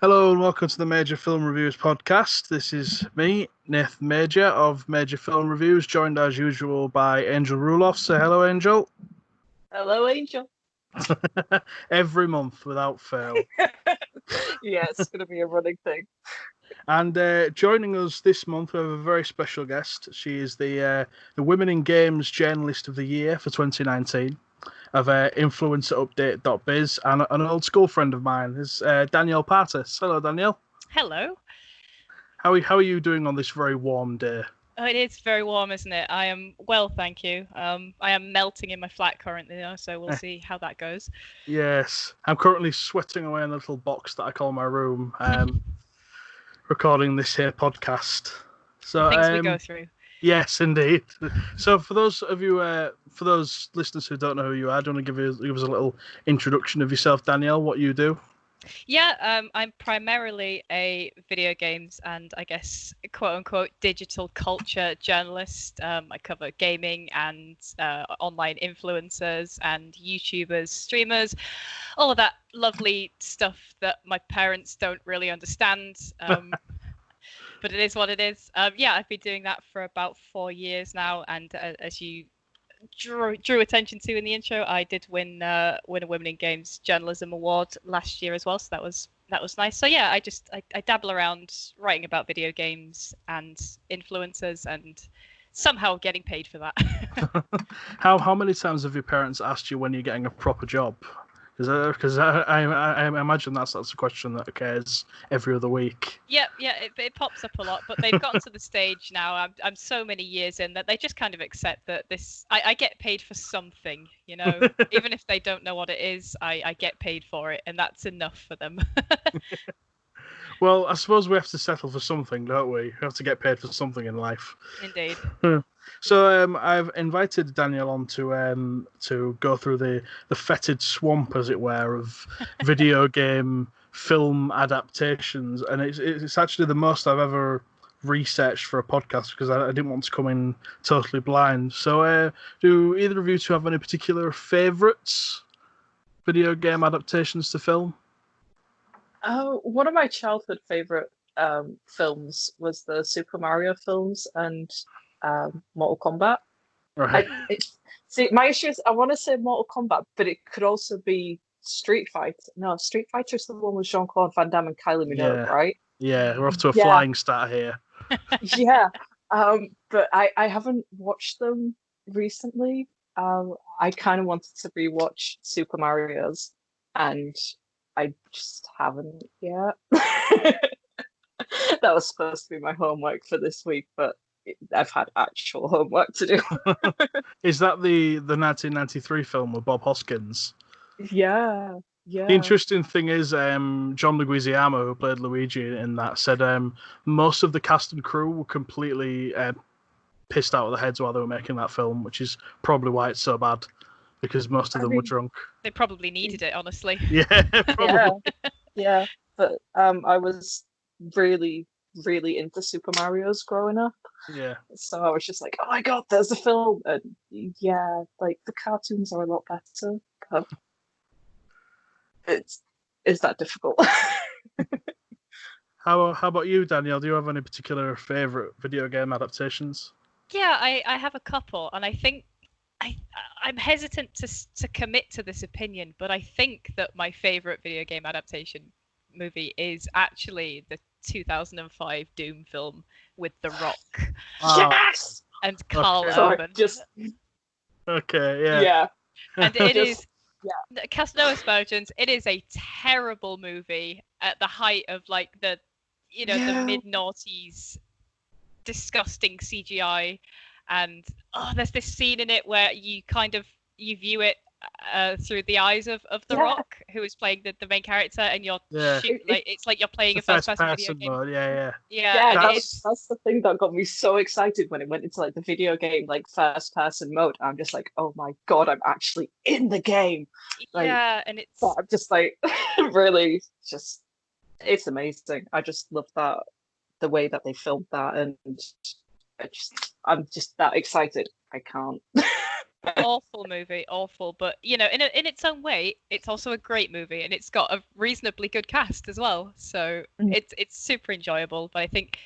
Hello and welcome to the Major Film Reviews podcast. This is me, Nathan Major of Major Film Reviews, joined as usual by Angel Ruloff. Say hello, Angel. Hello, Angel. Every month without fail. Yeah, it's going to be a running thing. And joining us this month, we have a very special guest. She is the Women in Games Journalist of the Year for 2019 of influencerupdate.biz, and an old school friend of mine is Danielle Partis. Hello, Danielle. Hello. How are you doing on this very warm day? Oh, it is very warm, isn't it? I am well, thank you. I am melting in my flat currently, though, so we'll see how that goes. Yes, I'm currently sweating away in the little box that I call my room, recording this here podcast. So things we go through. Yes, indeed. So for those listeners who don't know who you are, do you want to give us a little introduction of yourself, Danielle, what you do? Yeah, I'm primarily a video games and I guess quote-unquote digital culture journalist. I cover gaming and online influencers and YouTubers, streamers, all of that lovely stuff that my parents don't really understand. But it is what it is. Yeah, I've been doing that for about 4 years now, and as you drew attention to in the intro, I did win a Women in Games Journalism Award last year as well, so that was nice. So yeah, I dabble around writing about video games and influencers, and somehow getting paid for that. How many times have your parents asked you when you're getting a proper job? Because I imagine that's a question that occurs every other week. Yeah, it pops up a lot, but they've gotten to the stage now. I'm so many years in that they just kind of accept that I get paid for something, even if they don't know what it is, I get paid for it, and that's enough for them. Well, I suppose we have to settle for something, don't we? We have to get paid for something in life. Indeed. So I've invited Danielle on to go through the fettered swamp, as it were, of video game film adaptations, and it's actually the most I've ever researched for a podcast because I didn't want to come in totally blind. So do either of you two have any particular favourites video game adaptations to film? One of my childhood favorite films was the Super Mario films and Mortal Kombat. Right. See, my issue is I want to say Mortal Kombat, but it could also be Street Fighter. No, Street Fighter is the one with Jean-Claude Van Damme and Kylie Minogue, right? Yeah, we're off to a flying start here. Yeah, but I haven't watched them recently. I kind of wanted to rewatch Super Mario's, and I just haven't yet. That was supposed to be my homework for this week, but I've had actual homework to do. Is that the 1993 film with Bob Hoskins? Yeah. The interesting thing is, John Leguizamo, who played Luigi in that, said most of the cast and crew were completely pissed out of their heads while they were making that film, which is probably why it's so bad, because most of them were drunk. They probably needed it, honestly. Yeah, probably. Yeah, but I was really, really into Super Mario's growing up. Yeah. So I was just like, oh my god, there's a film. And yeah, like the cartoons are a lot better. But it's that difficult. How about you, Danielle? Do you have any particular favourite video game adaptations? Yeah, I have a couple, and I think I'm hesitant to commit to this opinion, but I think that my favourite video game adaptation movie is actually the 2005 Doom film with The Rock. Yes! And Carl Urban. Okay, yeah. Yeah. And it is... Yeah. Cast no aspersions. It is a terrible movie at the height of like the mid-noughties disgusting CGI, and there's this scene in it where you view it through the eyes of The Rock, who is playing the main character, and it's like you're playing a first-person video game. Mode. Yeah. That's the thing that got me so excited when it went into like the video game like first-person mode. I'm just like, oh my god, I'm actually in the game. Like, and it's. I'm just like, really, just it's amazing. I just love that the way that they filmed that, and I'm just that excited. I can't. Awful movie, awful. But in its own way, it's also a great movie, and it's got a reasonably good cast as well. So it's super enjoyable. But I think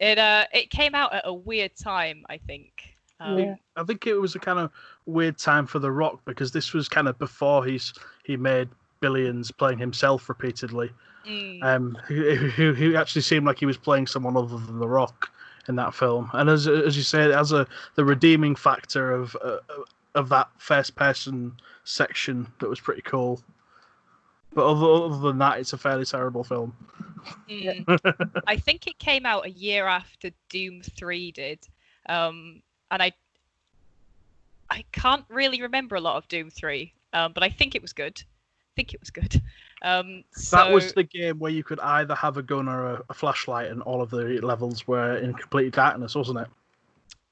it came out at a weird time. I think. I think it was a kind of weird time for The Rock because this was kind of before he made billions playing himself repeatedly. He actually seemed like he was playing someone other than The Rock in that film. And as you say, it has the redeeming factor of that first person section that was pretty cool. But other than that, it's a fairly terrible film. I think it came out a year after Doom 3 did. And I can't really remember a lot of Doom 3, but I think it was good. That was the game where you could either have a gun or a flashlight, and all of the levels were in complete darkness, wasn't it?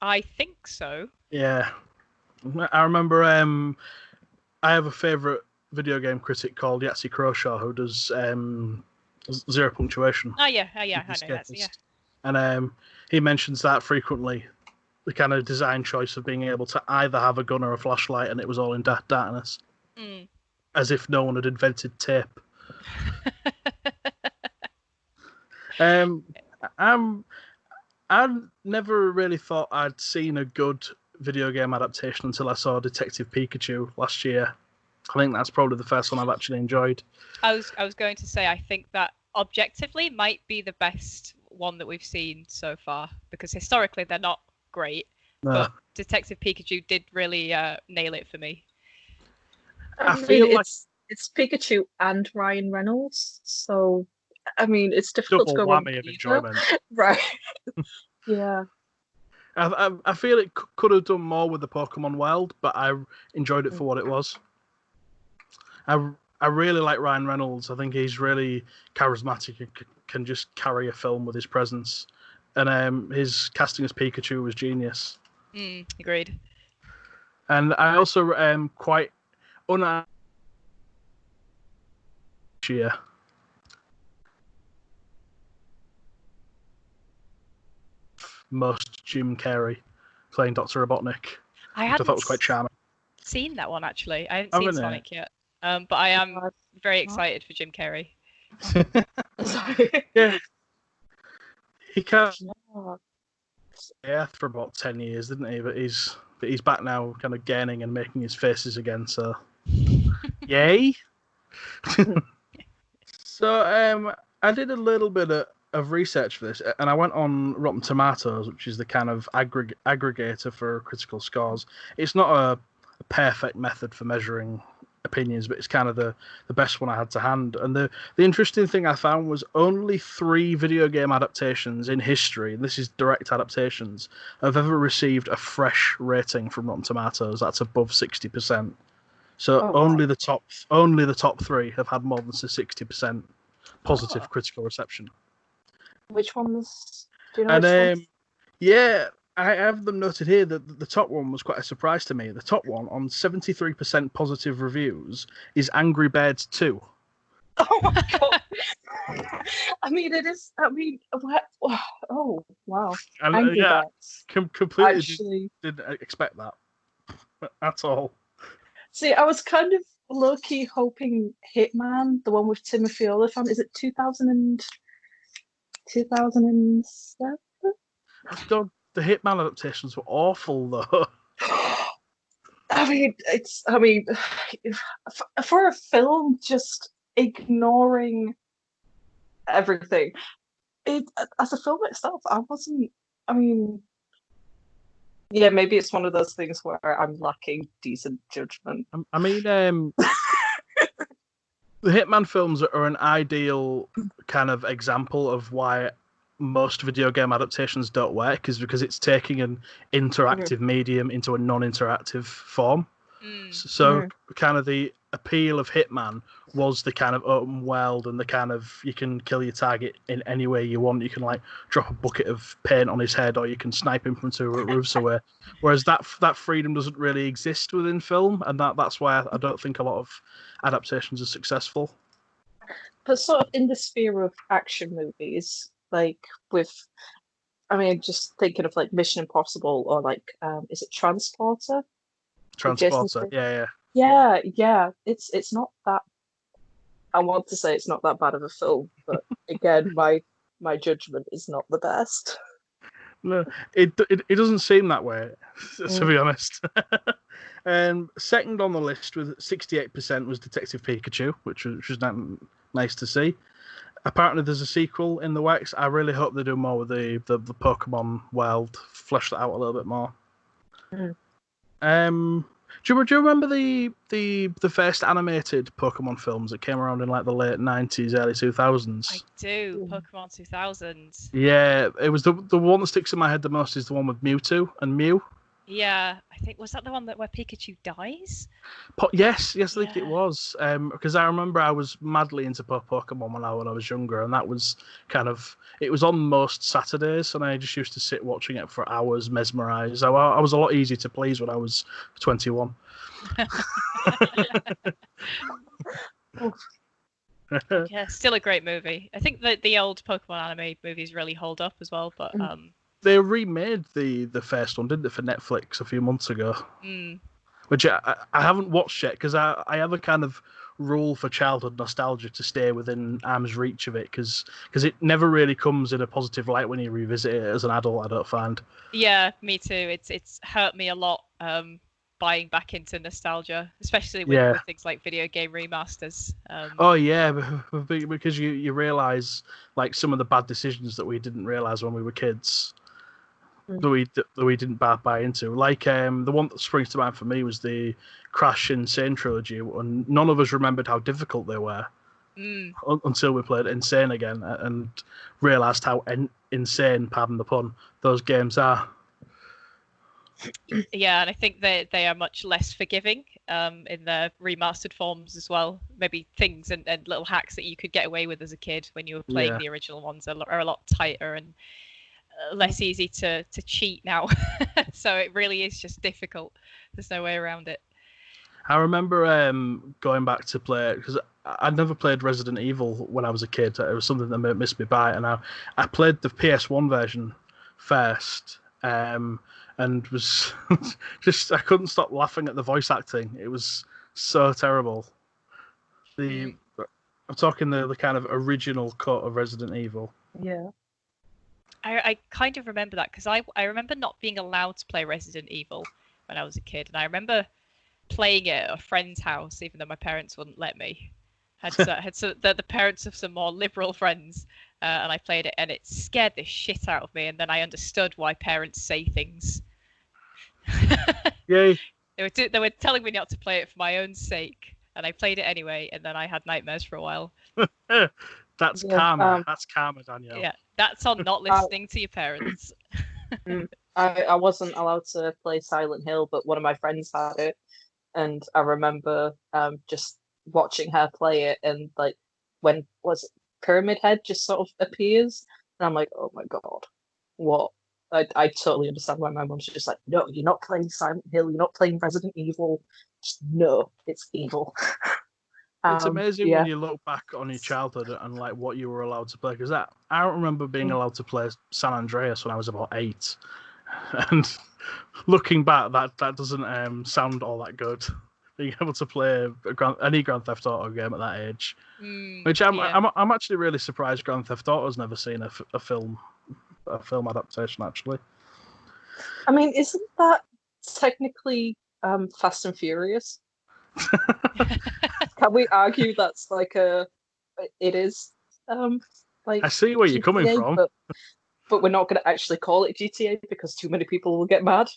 I think so. Yeah, I remember. I have a favourite video game critic called Yahtzee Croshaw who does Zero Punctuation. Oh yeah, I know that. Yeah, and he mentions that frequently. The kind of design choice of being able to either have a gun or a flashlight, and it was all in darkness. As if no one had invented tape. I never really thought I'd seen a good video game adaptation until I saw Detective Pikachu last year. I think that's probably the first one I've actually enjoyed. I was going to say I think that objectively might be the best one that we've seen so far, because historically they're not great, but Detective Pikachu did really nail it for me. I feel like it's Pikachu and Ryan Reynolds, so I mean it's difficult double to go whammy of enjoyment, right? Yeah. I feel it could have done more with the Pokemon world, but I enjoyed it for what it was. I really like Ryan Reynolds. I think he's really charismatic and can just carry a film with his presence. And his casting as Pikachu was genius. Agreed. And I also quite most Jim Carrey playing Dr. Robotnik, which I thought was quite charming. Seen that one actually. I haven't seen Sonic yet, but I am very excited for Jim Carrey. Yeah, he can't. Yeah, for about 10 years, didn't he? But he's back now, kind of gaining and making his faces again. So, yay! So, I did a little bit of research for this, and I went on Rotten Tomatoes, which is the kind of aggregator for critical scores. It's not a perfect method for measuring opinions, but it's kind of the best one I had to hand. And the interesting thing I found was only 3 video game adaptations in history, and this is direct adaptations, have ever received a fresh rating from Rotten Tomatoes that's above 60%. So only the top 3 have had more than 60% positive critical reception. Which ones? Do you know? And yeah, I have them noted here that the top one was quite a surprise to me. The top one on 73% positive reviews is Angry Birds 2. Oh my god! I mean, it is. I mean, what? Oh wow! And, Angry Birds. Completely Actually, didn't expect that at all. See, I was kind of low-key hoping Hitman, the one with Timothy Olyphant, is it 2007? The Hitman adaptations were awful, though. I mean, for a film just ignoring everything, as a film itself, I wasn't. I mean, yeah, maybe it's one of those things where I'm lacking decent judgment. I mean, the Hitman films are an ideal kind of example of why most video game adaptations don't work, is because it's taking an interactive medium into a non-interactive form. So kind of the appeal of Hitman was the kind of open world and the kind of you can kill your target in any way you want. You can like drop a bucket of paint on his head, or you can snipe him from 2 roofs away. Whereas that freedom doesn't really exist within film, and that's why I don't think a lot of adaptations are successful. But sort of in the sphere of action movies, like just thinking of like Mission Impossible or like, is it Transporter? Jason Transporter. Statham. Yeah. Yeah. It's not that. I want to say it's not that bad of a film, but again, my judgment is not the best. No, it doesn't seem that way, to Mm. be honest. Second on the list with 68% was Detective Pikachu, which was nice to see. Apparently, there's a sequel in the works. I really hope they do more with the Pokemon world, flesh that out a little bit more. Mm. Do you remember the first animated Pokemon films that came around in like the late 90s, early 2000s? I do. Pokemon 2000. Yeah, it was the one that sticks in my head the most is the one with Mewtwo and Mew. Yeah, I think was that the one where Pikachu dies? Yes, I think it was. Because I remember I was madly into Pokemon when I was younger, and that was it was on most Saturdays, and I just used to sit watching it for hours, mesmerised. I was a lot easier to please when I was 21. Yeah, still a great movie. I think that the old Pokemon anime movies really hold up as well, but they remade the first one, didn't they, for Netflix a few months ago? Which I haven't watched yet because I have a kind of rule for childhood nostalgia to stay within arm's reach of it because it never really comes in a positive light when you revisit it as an adult. I don't find. Yeah, me too. It's hurt me a lot buying back into nostalgia, especially with things like video game remasters. Oh yeah, because you realise like some of the bad decisions that we didn't realise when we were kids. That we didn't buy into. Like the one that springs to mind for me was the Crash Insane trilogy, and none of us remembered how difficult they were until we played Insane again and realised how insane, pardon the pun, those games are. Yeah, and I think they are much less forgiving in their remastered forms as well. Maybe things and little hacks that you could get away with as a kid when you were playing the original ones are a lot tighter and less easy to cheat now. So it really is just difficult. There's no way around it. I remember going back to play because I'd never played Resident Evil when I was a kid. It was something that missed me by, and I played the PS1 version first, and was just I couldn't stop laughing at the voice acting. It was so terrible. I'm talking the kind of original cut of Resident Evil. Yeah. I kind of remember that because I remember not being allowed to play Resident Evil when I was a kid, and I remember playing it at a friend's house, even though my parents wouldn't let me. Had the parents of some more liberal friends, and I played it, and it scared the shit out of me. And then I understood why parents say things. Yay! They were telling me not to play it for my own sake, and I played it anyway. And then I had nightmares for a while. That's karma. That's karma, Danielle. Yeah, that's on not listening to your parents. I wasn't allowed to play Silent Hill, but one of my friends had it, and I remember just watching her play it, and like when Pyramid Head just sort of appears, and I'm like, oh my god, what? I totally understand why my mom's just like, no, you're not playing Silent Hill, you're not playing Resident Evil, just no, it's evil. It's amazing when you look back on your childhood and like what you were allowed to play. Because I don't remember being allowed to play San Andreas when I was about 8, and looking back, that doesn't sound all that good. Being able to play any Grand Theft Auto game at that age, which I'm actually really surprised Grand Theft Auto's never seen a film adaptation. Actually, I mean, isn't that technically Fast and Furious? Can we argue that's like it is like I see where GTA, you're coming from, but we're not going to actually call it GTA because too many people will get mad.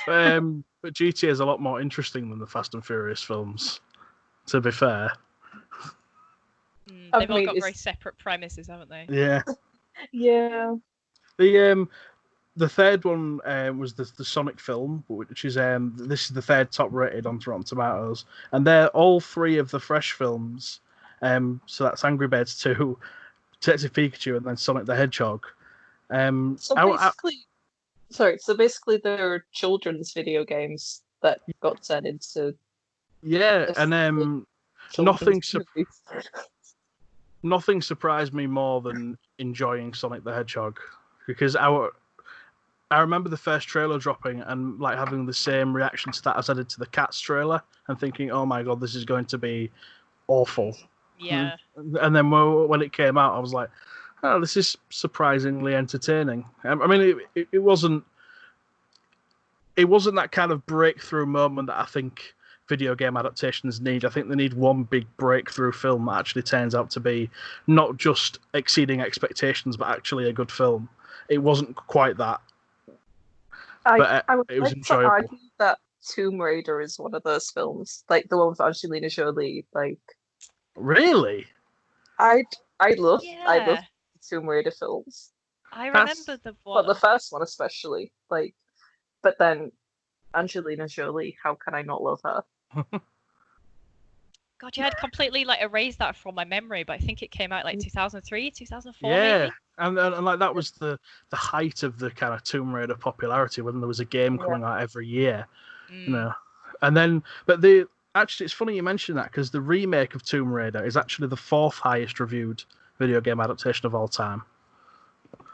But GTA is a lot more interesting than the Fast and Furious films, to be fair. They've all got very separate premises, haven't they? Yeah. Yeah. The third one was the Sonic film, which is this is the third top rated on Rotten Tomatoes, and they're all 3 of the Fresh films. So that's Angry Birds 2, Detective Pikachu, and then Sonic the Hedgehog. So basically, there are children's video games that got turned into. Yeah, and nothing surprised me more than enjoying Sonic the Hedgehog because I remember the first trailer dropping and like having the same reaction to that as I did to the Cats trailer, and thinking, "Oh my god, this is going to be awful." Yeah. And then when it came out, I was like, "Oh, this is surprisingly entertaining." I mean, it wasn't that kind of breakthrough moment that I think video game adaptations need. I think they need one big breakthrough film that actually turns out to be not just exceeding expectations, but actually a good film. It wasn't quite that. But I would it was like to enjoyable. argue that Tomb Raider is one of those films, like the one with Angelina Jolie. Like, Really? I love Yeah. Tomb Raider films, I That's- remember the but one. the first one especially. Like, but then Angelina Jolie, how can I not love her? God, yeah, I'd completely like erased that from my memory, but I think it came out like 2003, 2004, Yeah, maybe. and like that was the height of the kind of Tomb Raider popularity when there was a game coming out every year, you know. And then, but actually, it's funny you mention that because the remake of Tomb Raider is actually the 4th highest reviewed video game adaptation of all time.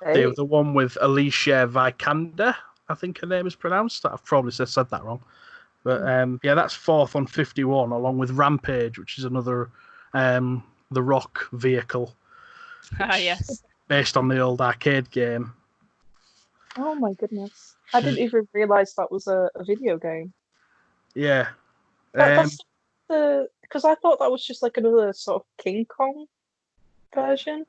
Hey, The one with Alicia Vikander, I think her name is pronounced. I've probably said that wrong. But yeah, that's 4th on 51, along with Rampage, which is another The Rock vehicle. Yes. Based on the old arcade game. oh my goodness! I didn't even realize that was a video game. Yeah. That's because I thought that was just like another sort of King Kong version.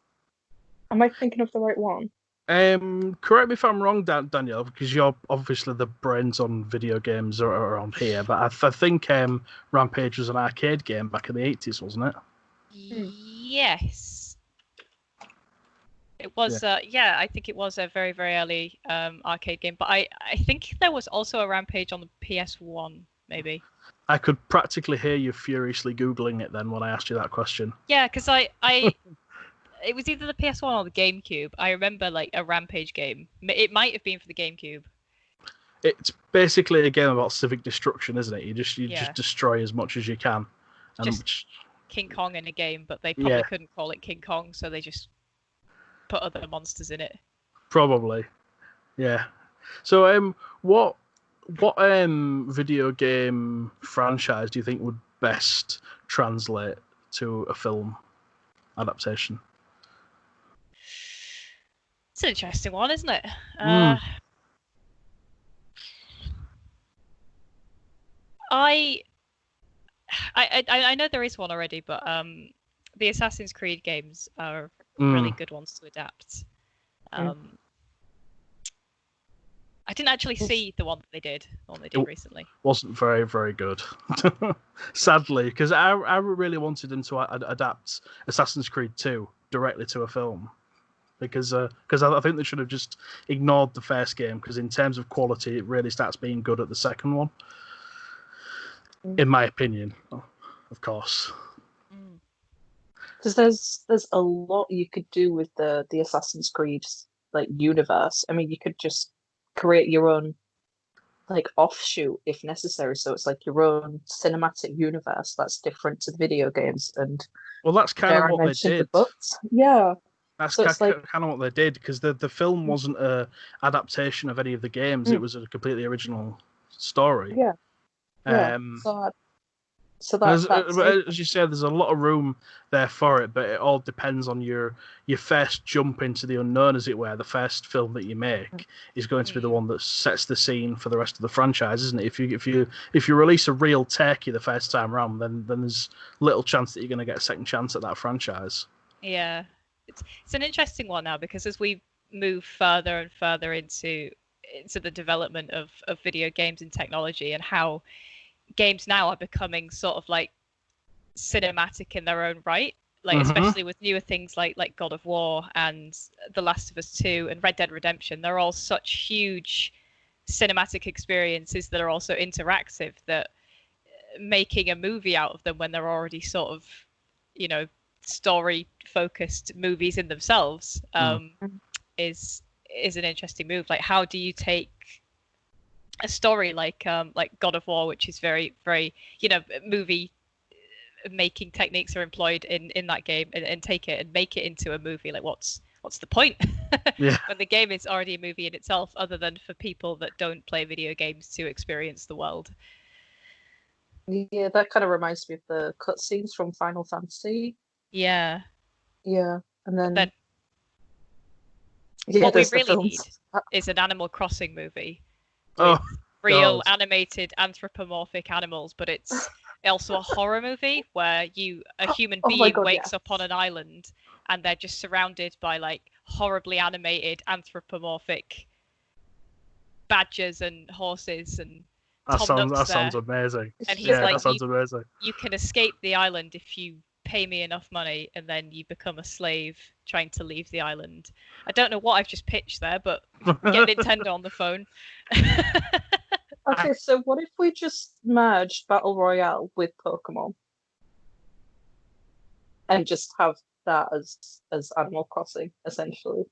Am I thinking of the right one? Correct me if I'm wrong, Danielle, because you're obviously the brains on video games are around here. But I think Rampage was an arcade game back in the 80s, wasn't it? Yes. It was, yeah, I think it was a very, very early arcade game. But I think there was also a Rampage on the PS1, maybe. I could practically hear you furiously Googling it then when I asked you that question. Yeah, because it was either the PS1 or the GameCube. I remember like a Rampage game. It might have been for the GameCube. It's basically a game about civic destruction, isn't it? You just destroy as much as you can. Just King Kong in a game, but they probably couldn't call it King Kong, so they just put other monsters in it. Probably, yeah. So, what video game franchise do you think would best translate to a film adaptation? It's an interesting one, isn't it? I know there is one already, but the Assassin's Creed games are really good ones to adapt. I didn't actually see the one they did recently. Wasn't very, very good, sadly, because I really wanted them to adapt Assassin's Creed 2 directly to a film, because I think they should have just ignored the first game, because in terms of quality, it really starts being good at the second one, in my opinion, of course. Because there's a lot you could do with the Assassin's Creed like universe. I mean, you could just create your own like offshoot if necessary, so it's like your own cinematic universe that's different to the video games. And well, that's kind of what they did. The books. Yeah, that's so kind of what they did, because the film wasn't a adaptation of any of the games. It was a completely original story. So that's as you said, there's a lot of room there for it, but it all depends on your first jump into the unknown, as it were. The first film that you make is going to be the one that sets the scene for the rest of the franchise, isn't it? If you release a real turkey the first time around, then there's little chance that you're going to get a second chance at that franchise. Yeah, it's an interesting one now, because as we move further and further into the development of video games and technology, and how games now are becoming sort of like cinematic in their own right, like especially with newer things like God of War and The Last of Us 2 and Red Dead Redemption. They're all such huge cinematic experiences that are also interactive, that making a movie out of them when they're already sort of, story focused movies in themselves is an interesting move. Like, how do you take a story like God of War, which is very, very, movie making techniques are employed in that game, and take it and make it into a movie? Like, what's the point? Yeah. When the game is already a movie in itself, other than for people that don't play video games to experience the world. Yeah, that kind of reminds me of the cutscenes from Final Fantasy. Yeah. Yeah, and then Then yeah, what we there's the really need films. is an Animal Crossing movie Oh, with real God. animated anthropomorphic animals, but it's also a horror movie where a human Oh my being God, wakes yeah. up on an island and they're just surrounded by like horribly animated anthropomorphic badgers and horses, and That Tom Nook's sounds there. amazing. And he's Yeah, like, that sounds amazing. you can escape the island if you pay me enough money, and then you become a slave trying to leave the island. I don't know what I've just pitched there, but get Nintendo on the phone. Okay, so what if we just merged Battle Royale with Pokemon and just have that as Animal Crossing, essentially?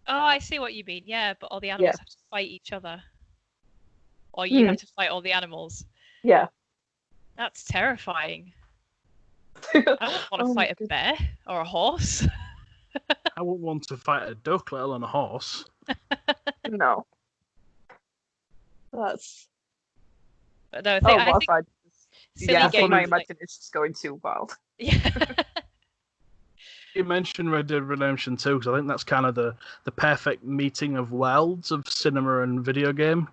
Oh, I see what you mean. Yeah, but all the animals have to fight each other. Or you have to fight all the animals. Yeah. That's terrifying. I don't want to fight a bear or a horse. I wouldn't want to fight a duck, let alone a horse. No. That's. But no, I think silly yeah, games. my imagination is going too wild. Yeah. You mentioned Red Dead Redemption 2, because I think that's kind of the perfect meeting of worlds of cinema and video game.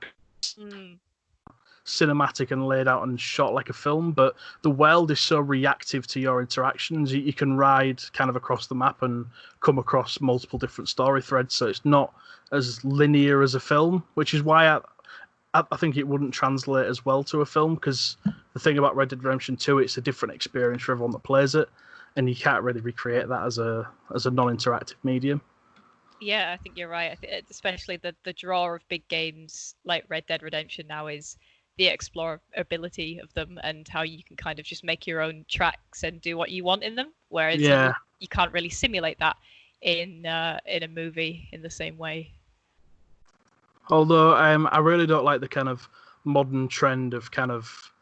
Cinematic and laid out and shot like a film, but the world is so reactive to your interactions. You can ride kind of across the map and come across multiple different story threads, so it's not as linear as a film, which is why I think it wouldn't translate as well to a film, because the thing about Red Dead Redemption 2, it's a different experience for everyone that plays it, and you can't really recreate that as a non-interactive medium. Yeah, I think you're right. Especially the draw of big games like Red Dead Redemption now is the explorability of them and how you can kind of just make your own tracks and do what you want in them. Whereas you can't really simulate that in a movie in the same way. Although I really don't like the kind of modern trend of kind of.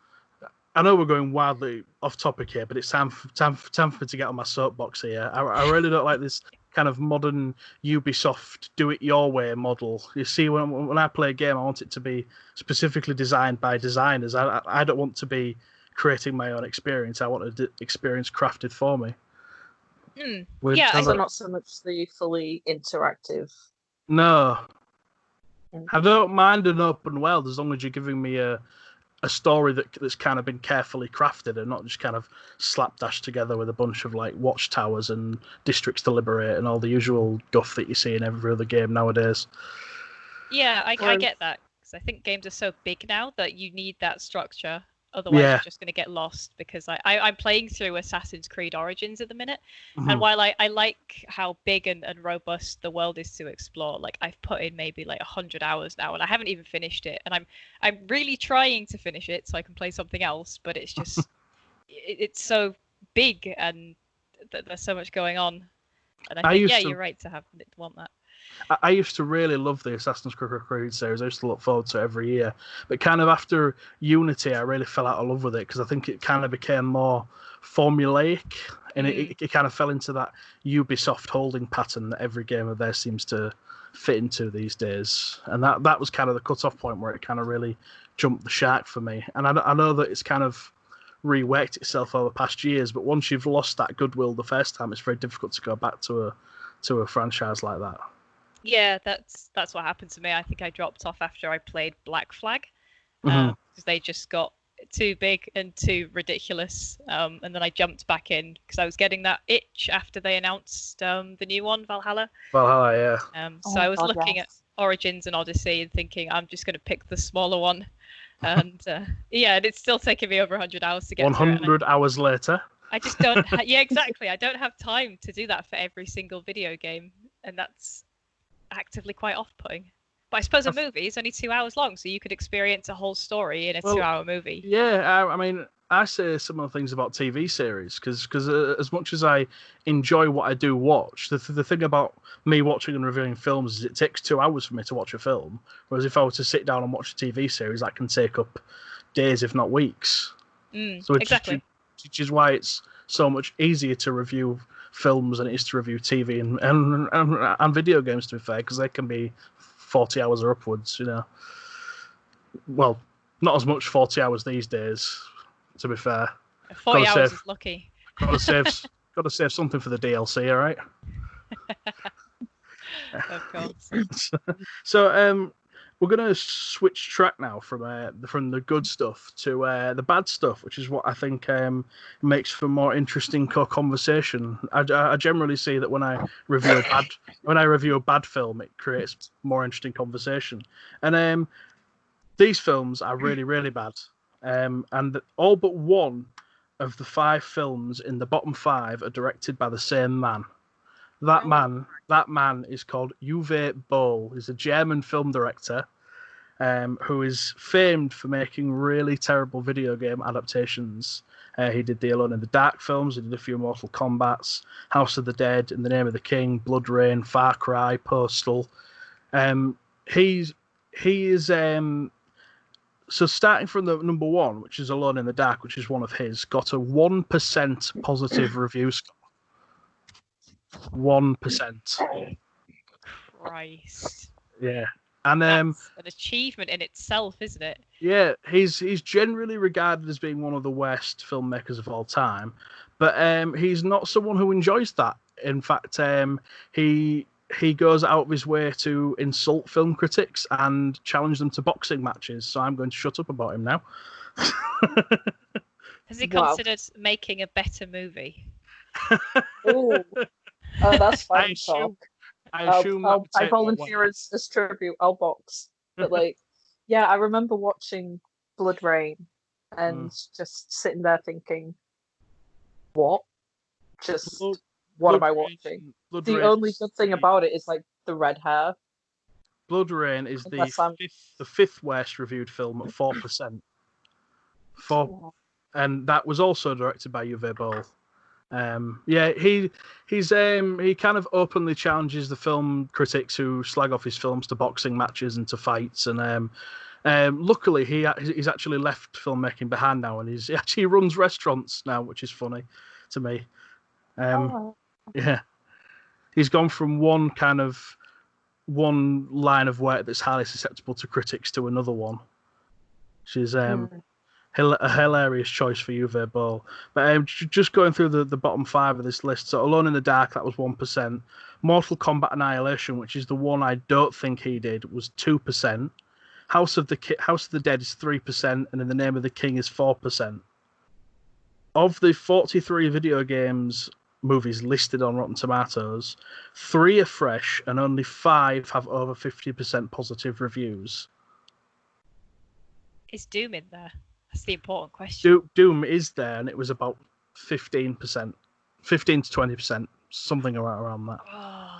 I know we're going wildly off topic here, but it's time for me to get on my soapbox here. I really don't like this kind of modern Ubisoft do it your way model. You see, when I play a game, I want it to be specifically designed by designers. I don't want to be creating my own experience. I want an experience crafted for me. Yeah, so not so much the fully interactive. No, I don't mind an open world as long as you're giving me a story that's kind of been carefully crafted and not just kind of slapdash together with a bunch of like watchtowers and districts to liberate and all the usual guff that you see in every other game nowadays. Yeah, I get that, because I think games are so big now that you need that structure. Otherwise, you're just going to get lost, because I'm playing through Assassin's Creed Origins at the minute. Mm-hmm. And while I like how big and robust the world is to explore, like I've put in maybe like 100 hours now and I haven't even finished it. And I'm really trying to finish it so I can play something else, but it's just, it's so big and there's so much going on. And I think, you're right to want that. I used to really love the Assassin's Creed series. I used to look forward to it every year. But kind of after Unity, I really fell out of love with it because I think it kind of became more formulaic and it kind of fell into that Ubisoft holding pattern that every game of theirs seems to fit into these days. And that was kind of the cut-off point where it kind of really jumped the shark for me. And I know that it's kind of reworked itself over past years, but once you've lost that goodwill the first time, it's very difficult to go back to a franchise like that. Yeah, that's what happened to me. I think I dropped off after I played Black Flag because they just got too big and too ridiculous. And then I jumped back in because I was getting that itch after they announced the new one, Valhalla. Valhalla, yeah. So I was looking at Origins and Odyssey and thinking I'm just going to pick the smaller one. And and it's still taking me over 100 hours to get 100 hours later. I just don't. Yeah, exactly. I don't have time to do that for every single video game, and that's actively quite off-putting. But I suppose a movie is only 2 hours long, so you could experience a whole story in a 2-hour movie. Yeah, I mean, I say similar things about TV series because as much as I enjoy what I do watch, the thing about me watching and reviewing films is it takes 2 hours for me to watch a film, whereas if I were to sit down and watch a TV series, that can take up days, if not weeks. Exactly. Which is why it's so much easier to review films than it is to review TV and video games, to be fair, because they can be 40 hours or upwards, Well, not as much 40 hours these days, to be fair. 40 hours is lucky. Got to save something for the DLC, all right? Of course. So we're going to switch track now from the good stuff to the bad stuff, which is what I think makes for more interesting conversation. I generally see that when I review a bad film, it creates more interesting conversation. And these films are really, really bad. And all but one of the 5 films in the bottom 5 are directed by the same man. That man is called Uwe Boll. He's a German film director who is famed for making really terrible video game adaptations. He did the Alone in the Dark films. He did a few Mortal Kombats, House of the Dead, In the Name of the King, Blood Rain, Far Cry, Postal. He is so starting from the number 1, which is Alone in the Dark, which is one of his, got a 1% positive review score. 1%. Christ. Yeah. And that's an achievement in itself, isn't it? Yeah, he's generally regarded as being one of the worst filmmakers of all time, but he's not someone who enjoys that. In fact, he goes out of his way to insult film critics and challenge them to boxing matches. So I'm going to shut up about him now. Has he considered making a better movie? Oh, that's fine. I volunteer as tribute. I'll box. But I remember watching Blood Rain and just sitting there thinking, what? What am I watching? The only good thing about it is the red hair. Blood Rain is the fifth worst reviewed film at 4%. And that was also directed by Uwe Boll. He kind of openly challenges the film critics who slag off his films to boxing matches and to fights. And luckily, he's actually left filmmaking behind now, and he actually runs restaurants now, which is funny to me. Yeah, he's gone from one line of work that's highly susceptible to critics to another one, which is a hilarious choice for Uwe Boll. But just going through the bottom 5 of this list, so Alone in the Dark, that was 1%. Mortal Kombat Annihilation, which is the one I don't think he did, was 2%. House of the Dead is 3%, and In the Name of the King is 4%. Of the 43 video games movies listed on Rotten Tomatoes, 3 are fresh, and only 5 have over 50% positive reviews. Is Doom in there? That's the important question. Doom is there, and it was about 15%, 15 to 20%, something around that. Oh,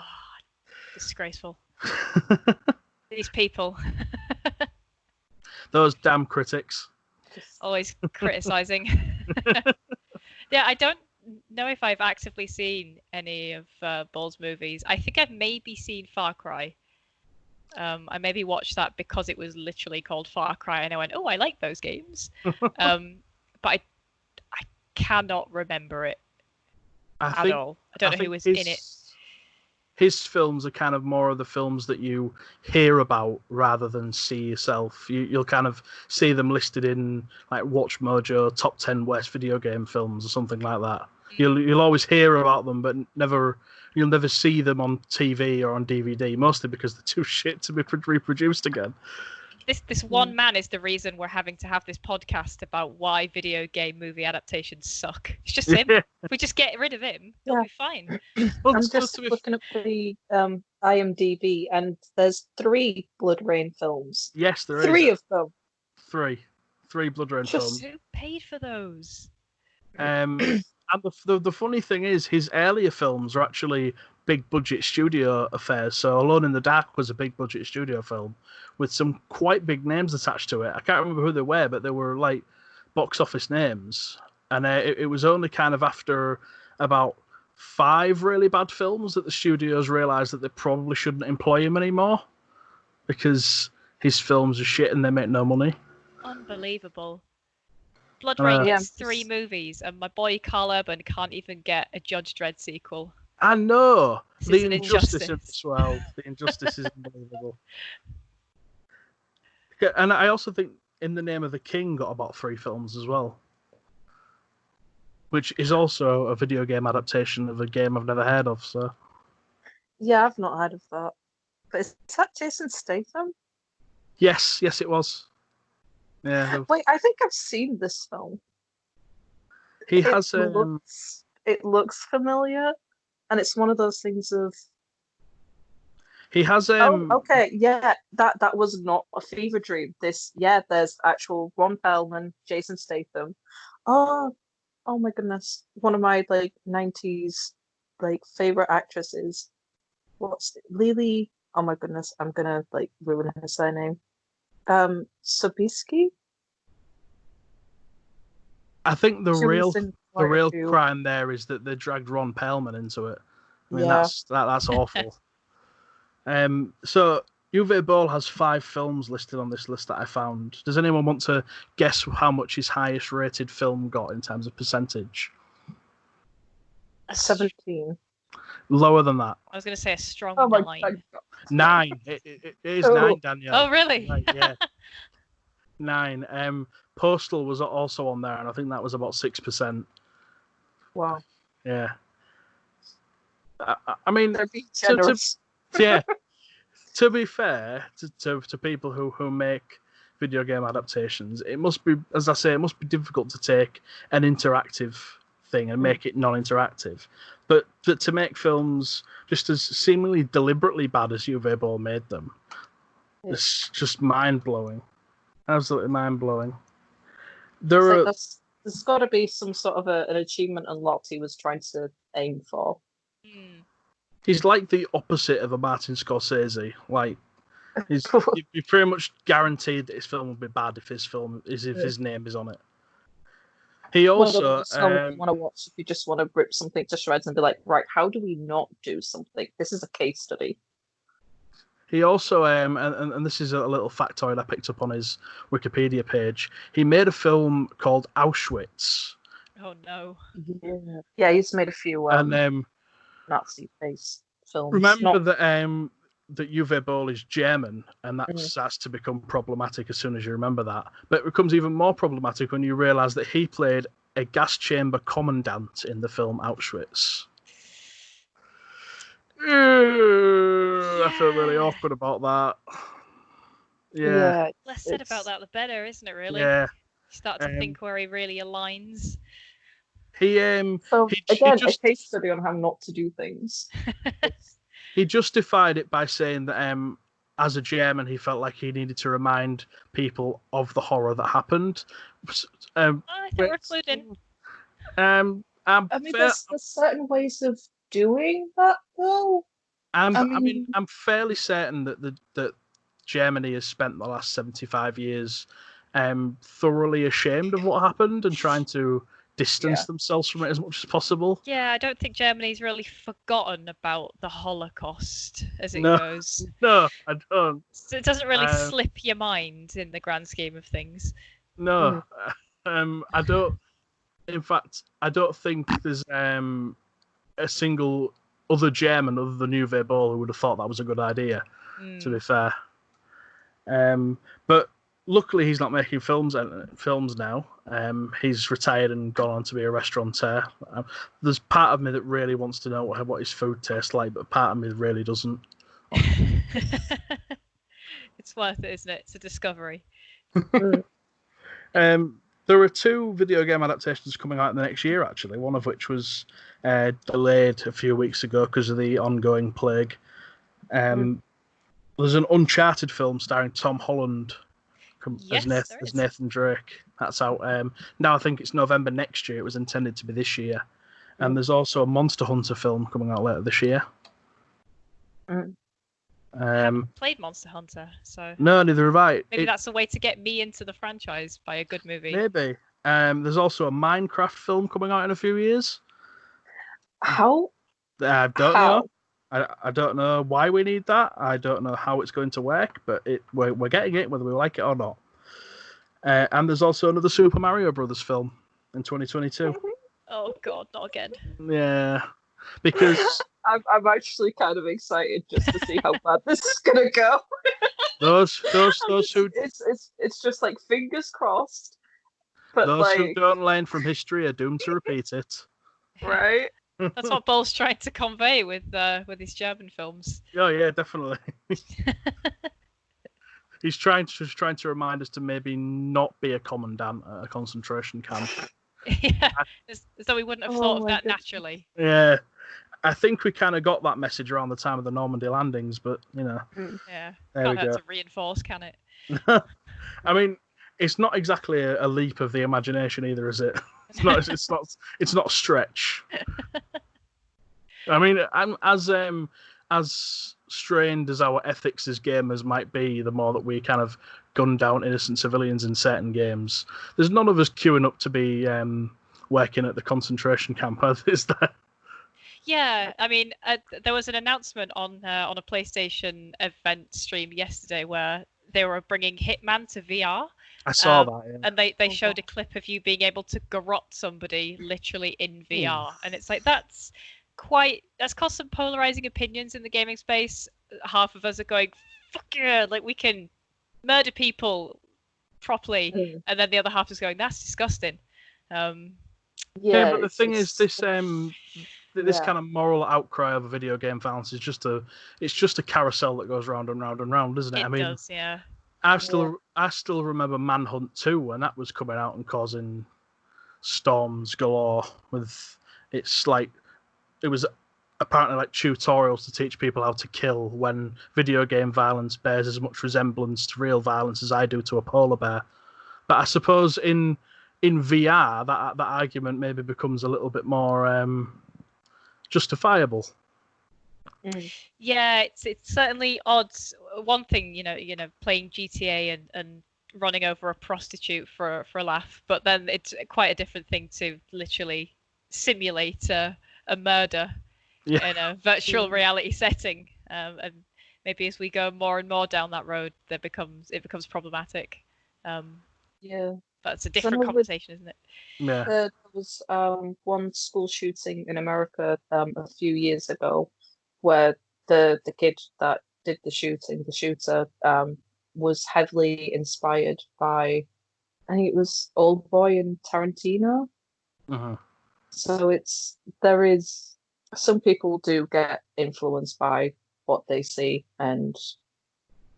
disgraceful. These people. Those damn critics. Always criticising. Yeah, I don't know if I've actively seen any of Boll's movies. I think I've maybe seen Far Cry. I maybe watched that because it was literally called Far Cry, and I went, "Oh, I like those games," but I cannot remember it at all. I don't know who was in it. His films are kind of more of the films that you hear about rather than see yourself. You'll kind of see them listed in Watch Mojo top 10 worst video game films or something like that. You'll always hear about them, but you'll never see them on TV or on DVD, mostly because they're too shit to be reproduced again. This one man is the reason we're having to have this podcast about why video game movie adaptations suck. It's just him. If we just get rid of him, it'll be fine. Well, I'm just looking up the IMDb, and there's 3 Blood Rain films. Yes, there is. 3 of them. 3 Blood Rain films. Who paid for those? And the funny thing is, his earlier films are actually big budget studio affairs. So Alone in the Dark was a big budget studio film with some quite big names attached to it. I can't remember who they were, but they were box office names. And it was only kind of after about 5 really bad films that the studios realised that they probably shouldn't employ him anymore because his films are shit and they make no money. Unbelievable. Blood Rain Yeah. gets 3 movies, and my boy Carl Urban can't even get a Judge Dredd sequel. I know. This The is an injustice in injustice. this world. The injustice is unbelievable. And I also think In the Name of the King got about 3 films as well, which is also a video game adaptation of a game I've never heard of. So Yeah, I've not heard of that. But is that Jason Statham? yes, it was. Yeah, Wait, I think I've seen this film. he has. It looks familiar, and it's one of those things of. He has. Oh, okay, yeah, that was not a fever dream. There's actual Ron Perlman, Jason Statham. Oh my goodness, one of my like '90s like favorite actresses. What's it? Lily? Oh my goodness, I'm gonna like ruin her surname. Sobieski. I think the She was real in quite a few. crime there is that they dragged Ron Perlman into it. I mean, Yeah. that's awful. So Uwe Boll has 5 films listed on this list that I found. Does anyone want to guess how much his highest rated film got in terms of percentage? 17. Lower than that. I was going to say a strong Oh my 9. god. 9. It is Oh. 9, Danielle. Oh, really? Right, yeah. 9. Postal was also on there, and I think that was about 6%. Wow. Yeah. I mean, They're being generous. yeah. To be fair to people who make video game adaptations, it must be, as I say, it must be difficult to take an interactive thing and make it non-interactive. But to make films just as seemingly deliberately bad as Uwe Boll made them, it's just mind-blowing. Absolutely mind-blowing. There's got to be some sort of an achievement unlocked he was trying to aim for. He's like the opposite of a Martin Scorsese. Like, you're pretty much guaranteed that his film will be bad if his name is on it. He also want to watch if you just want to rip something to shreds and be like, right, how do we not do something? This is a case study. He also, and this is a little factoid I picked up on his Wikipedia page. He made a film called Auschwitz. Oh no! Yeah, he's made a few and Nazi-based films. Remember that Uwe Boll is German, and that starts to become problematic as soon as you remember that. But it becomes even more problematic when you realise that he played a gas chamber commandant in the film Auschwitz. I feel really awkward about that. Yeah. Less said about that, the better, isn't it? Really. Yeah. You start to think where he really aligns. A case study on how not to do things. He justified it by saying that as a German, he felt like he needed to remind people of the horror that happened. I think we're including. There's certain ways of doing that, though. I'm fairly certain that Germany has spent the last 75 years thoroughly ashamed of what happened and trying to distance themselves from it as much as possible. Yeah, I don't think Germany's really forgotten about the Holocaust as it goes. No, I don't. So it doesn't really slip your mind in the grand scheme of things. No, I don't. In fact, I don't think there's a single other German other than Uwe Boll who would have thought that was a good idea, to be fair. But luckily he's not making films now. He's retired and gone on to be a restaurateur. There's part of me that really wants to know what his food tastes like, but part of me really doesn't. It's worth it, isn't it? It's a discovery. There are 2 video game adaptations coming out in the next year, actually, one of which was delayed a few weeks ago because of the ongoing plague. There's an Uncharted film starring Tom Holland as Nathan Drake. That's out. Now I think it's November next year. It was intended to be this year. And there's also a Monster Hunter film coming out later this year. I haven't played Monster Hunter, so no, neither have I. Maybe that's a way to get me into the franchise by a good movie. Maybe. There's also a Minecraft film coming out in a few years. How? I don't know. I don't know why we need that. I don't know how it's going to work, but we're getting it whether we like it or not. And there's also another Super Mario Brothers film in 2022. Oh God, not again. Yeah, because I'm actually kind of excited just to see how bad this is gonna go. those who It's just like fingers crossed. But those who like, don't learn from history are doomed to repeat it. right? That's what Boll's trying to convey with his German films. Oh yeah, definitely. He's trying to remind us to maybe not be a commandant at a concentration camp. Yeah, as though we wouldn't have thought of that naturally. Yeah, I think we kind of got that message around the time of the Normandy landings, but Yeah, there can't we hurt go. to reinforce, can it? I mean, it's not exactly a leap of the imagination either, is it? It's not. It's not a stretch. I mean, I'm as strained as our ethics as gamers might be, the more that we kind of gun down innocent civilians in certain games. There's none of us queuing up to be working at the concentration camp, is there? Yeah, I mean, there was an announcement on a PlayStation event stream yesterday where they were bringing Hitman to VR. I saw that, yeah. And they showed a clip of you being able to garrote somebody literally in VR, and it's like that's caused some polarizing opinions in the gaming space. Half of us are going, "Fuck yeah!" Like we can murder people properly, and then the other half is going, "That's disgusting." Yeah, but the thing is, this kind of moral outcry over video game violence is just a carousel that goes round and round and round, isn't it? It does, yeah. I still remember Manhunt 2 when that was coming out and causing storms galore. It was apparently like tutorials to teach people how to kill, when video game violence bears as much resemblance to real violence as I do to a polar bear. But I suppose in VR, that argument maybe becomes a little bit more justifiable. Yeah, it's certainly odd. One thing, playing GTA and running over a prostitute for a laugh, but then it's quite a different thing to literally simulate a murder in a virtual reality setting. And maybe as we go more and more down that road, it becomes problematic. But it's a different conversation, isn't it? Yeah. There was one school shooting in America a few years ago, where the kid that did the shooter, was heavily inspired by, I think it was Old Boy and Tarantino. So there is, some people do get influenced by what they see, and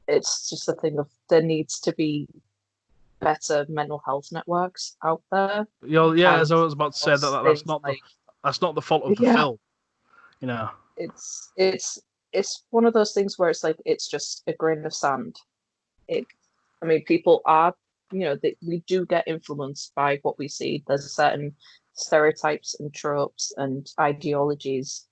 it's just a thing of there needs to be better mental health networks out there. Yeah, as I was about to say, that's not the fault of the film. It's one of those things where it's like it's just a grain of sand. People are, we do get influenced by what we see. There's certain stereotypes and tropes and ideologies.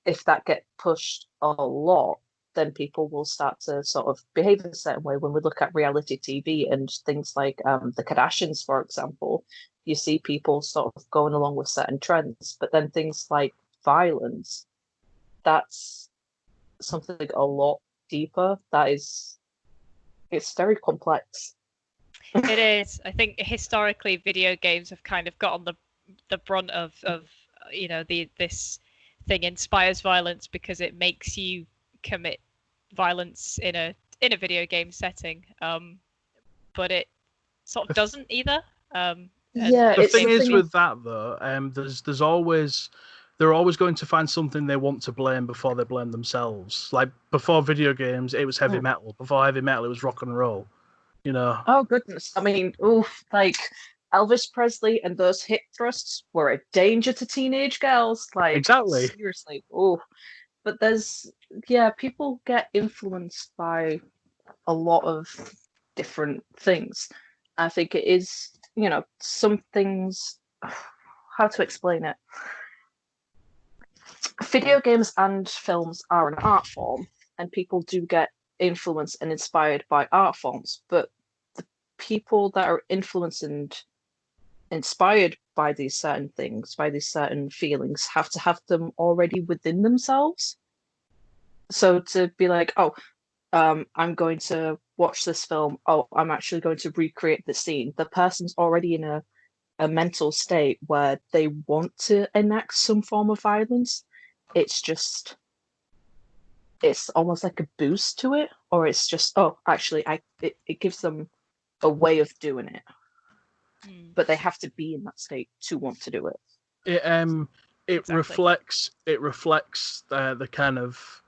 If that get pushed a lot, then people will start to sort of behave a certain way. When we look at reality TV and things like the Kardashians, for example, you see people sort of going along with certain trends, but then things like violence, that's something a lot deeper. It's very complex. It is. I think historically video games have kind of got on the brunt of this thing inspires violence because it makes you commit violence in a video game setting, but it sort of doesn't either. The thing is with that though, they're always going to find something they want to blame before they blame themselves. Like before video games, it was heavy metal. Before heavy metal, it was rock and roll. Oh goodness! Like Elvis Presley and those hip thrusts were a danger to teenage girls. Like exactly. Seriously. But people get influenced by a lot of different things. I think it is, some things. How to explain it? Video games and films are an art form, and people do get influenced and inspired by art forms. But the people that are influenced and inspired by these certain things, by these certain feelings, have to have them already within themselves. So to be like, I'm going to watch this film, oh, I'm actually going to recreate the scene. The person's already in a mental state where they want to enact some form of violence. It's just, it's almost like a boost to it, or it's just, oh, actually, it gives them a way of doing it, but they have to be in that state to want to do it. It Exactly. reflects the kind of